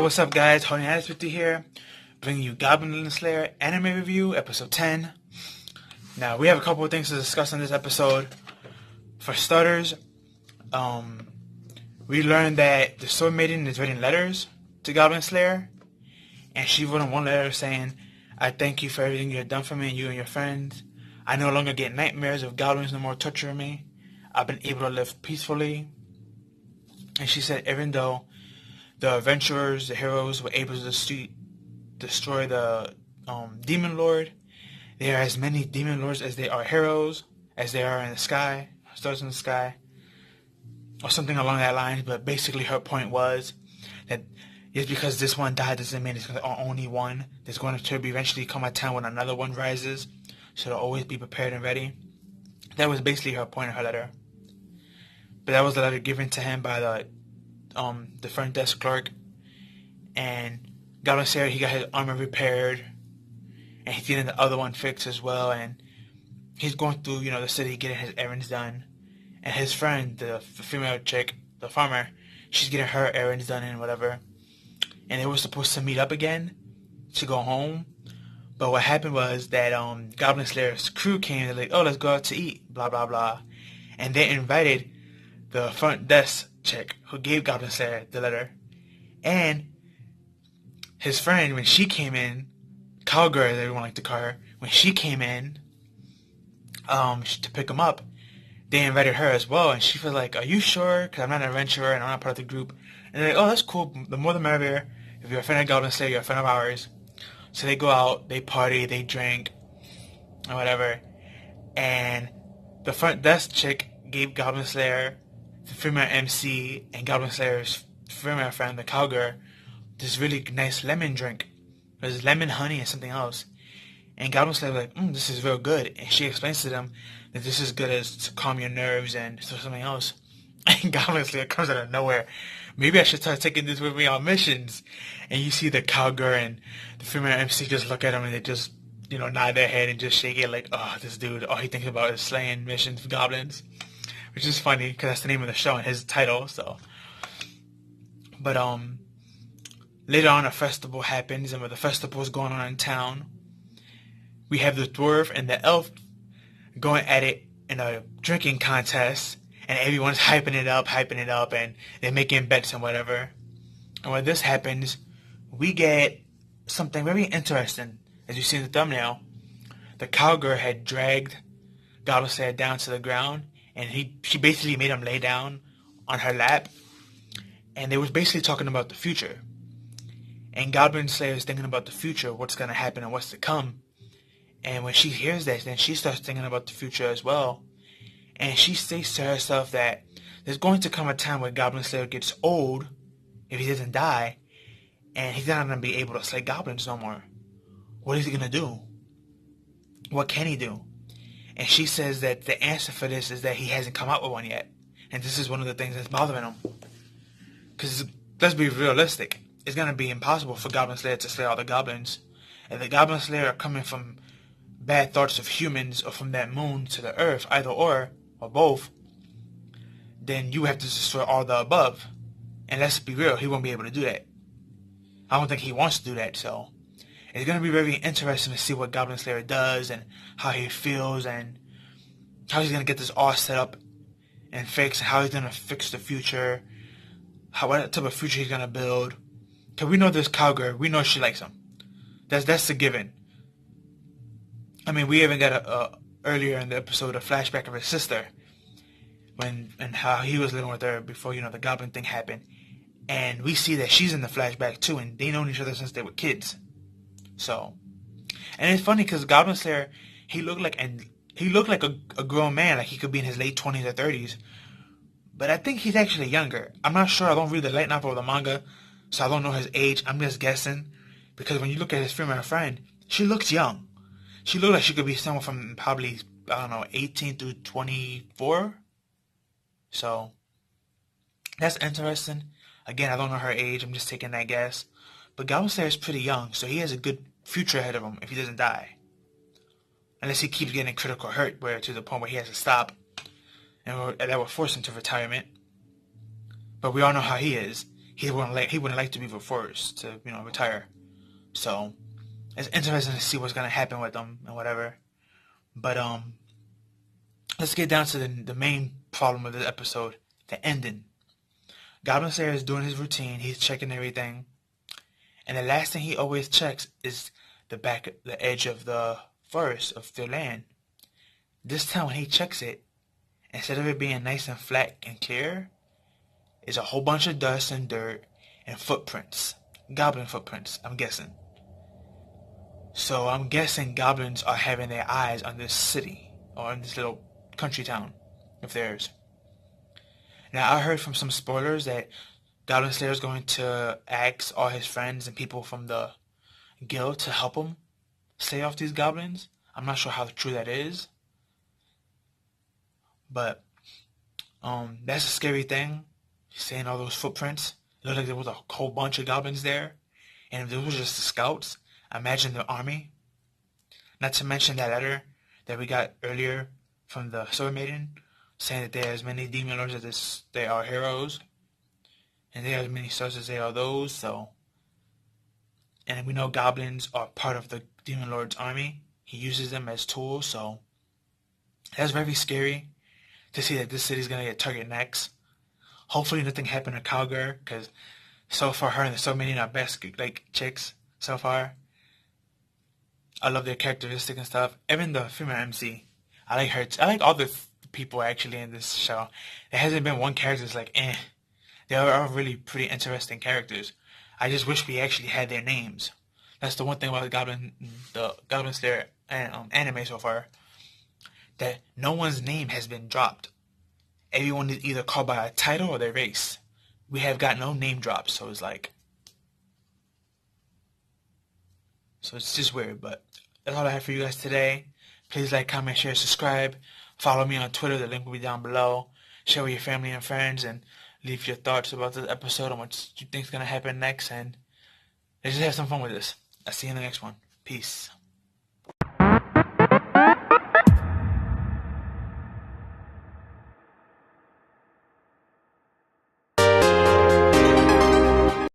what's up guys, Honey Addis 50 here, bringing you Goblin Slayer anime review, episode 10. Now, we have a couple of things to discuss in this episode. For starters, we learned that the Sword Maiden is writing letters to Goblin Slayer, and she wrote one letter saying, "I thank you for everything you have done for me and you and your friends. I no longer get nightmares of goblins no more torturing me. I've been able to live peacefully." And she said, even though the adventurers, the heroes, were able to destroy the demon lord, there are as many demon lords as there are heroes, as there are in the sky, stars in the sky, or something along that line. But basically her point was that just because this one died doesn't mean it's the only one. There's going to eventually come a time when another one rises, so to always be prepared and ready. That was basically her point of her letter. But that was the letter given to him by the front desk clerk. And Goblin Slayer, he got his armor repaired, and he's getting the other one fixed as well. And he's going through, the city getting his errands done. And his friend, the female chick, the farmer, she's getting her errands done and whatever. And they were supposed to meet up again to go home. But what happened was that Goblin Slayer's crew came. They're like, "Oh, let's go out to eat," blah, blah, blah. And they invited the front desk chick who gave Goblin Slayer the letter. And his friend, when she came in, Cowgirl, as everyone liked to call her, when she came in to pick him up, they invited her as well. And she was like, "Are you sure? Because I'm not an adventurer and I'm not part of the group." And they're like, "Oh, that's cool. The more the merrier. If you're a fan of Goblin Slayer, you're a fan of ours." So they go out, they party, they drink, or whatever. And the front desk chick gave Goblin Slayer, the female MC, and Goblin Slayer's female friend, the Cowgirl, this really nice lemon drink. There's lemon, honey, and something else. And Goblin Slayer was like, "This is real good." And she explains to them that this is good as to calm your nerves and something else. And Goblin Slayer comes out of nowhere. "Maybe I should start taking this with me on missions." And you see the Cowgirl and the female MC just look at him and they just, nod their head and just shake it like, "Oh, this dude, all he thinks about is slaying missions for goblins." Which is funny, because that's the name of the show and his title, so. But, later on a festival happens, and when the festival is going on in town, we have the dwarf and the elf going at it in a drinking contest. And everyone's hyping it up, and they're making bets and whatever. And when this happens, we get something very interesting. As you see in the thumbnail, the Cowgirl had dragged Goblin Slayer down to the ground, and she basically made him lay down on her lap. And they was basically talking about the future. And Goblin Slayer is thinking about the future, what's going to happen and what's to come. And when she hears that, then she starts thinking about the future as well. And she states to herself that there's going to come a time where Goblin Slayer gets old, if he doesn't die, and he's not going to be able to slay goblins no more. What is he going to do? What can he do? And she says that the answer for this is that he hasn't come out with one yet. And this is one of the things that's bothering him. Because let's be realistic. It's going to be impossible for Goblin Slayer to slay all the goblins. If the Goblin Slayer are coming from bad thoughts of humans or from that moon to the earth, either or both, then you have to destroy all the above. And let's be real, he won't be able to do that. I don't think he wants to do that, so it's going to be very interesting to see what Goblin Slayer does and how he feels and how he's going to get this all set up and fixed, and how he's going to fix the future, what type of future he's going to build. Because we know this Cowgirl, we know she likes him. That's a given. I mean, we even got earlier in the episode a flashback of his sister and how he was living with her before, the goblin thing happened. And we see that she's in the flashback too, and they known each other since they were kids. So, and it's funny because Goblin Slayer, he looked like a grown man, like he could be in his late 20s or 30s. But I think he's actually younger. I'm not sure. I don't read the light novel or the manga, so I don't know his age. I'm just guessing, because when you look at his female friend, she looks young. She looked like she could be someone from probably, 18 through 24. So, that's interesting. Again, I don't know her age. I'm just taking that guess. But Goblin Slayer is pretty young, so he has a good future ahead of him if he doesn't die. Unless he keeps getting critical hurt, to the point where he has to stop. And that will force him to retirement. But we all know how he is. he wouldn't like to be the first to retire. So it's interesting to see what's gonna happen with them and whatever. But let's get down to the main problem of this episode, the ending. Goblin Slayer is doing his routine. He's checking everything, and the last thing he always checks is the edge of the forest of the land. This time when he checks it, instead of it being nice and flat and clear, it's a whole bunch of dust and dirt and footprints. Goblin footprints, I'm guessing. So I'm guessing goblins are having their eyes on this city or on this little country town of theirs. Now I heard from some spoilers that Goblin Slayer is going to ask all his friends and people from the guild to help him slay off these goblins. I'm not sure how true that is, but that's a scary thing. Seeing all those footprints, it looked like there was a whole bunch of goblins there, and if those were just the scouts, imagine the army. Not to mention that letter that we got earlier from the Sword Maiden, saying that there are as many demon lords as they are heroes, and there are as many stars as they are those. So, and we know goblins are part of the demon lord's army. He uses them as tools, so that's very scary to see that this city's gonna get targeted next. Hopefully nothing happened to Cowgirl, because so far her and the Sword Maiden are best chicks so far. I love their characteristic and stuff. Even the female MC, I like her. I like all the people actually in this show. There hasn't been one character that's like, eh. They are all really pretty interesting characters. I just wish we actually had their names. That's the one thing about the Goblin Slayer anime so far, that no one's name has been dropped. Everyone is either called by a title or their race. We have got no name drops, so it's just weird. But that's all I have for you guys today. Please like, comment, share, subscribe. Follow me on Twitter. The link will be down below. Share with your family and friends, and leave your thoughts about this episode and what you think is going to happen next. And let's just have some fun with this. I'll see you in the next one. Peace.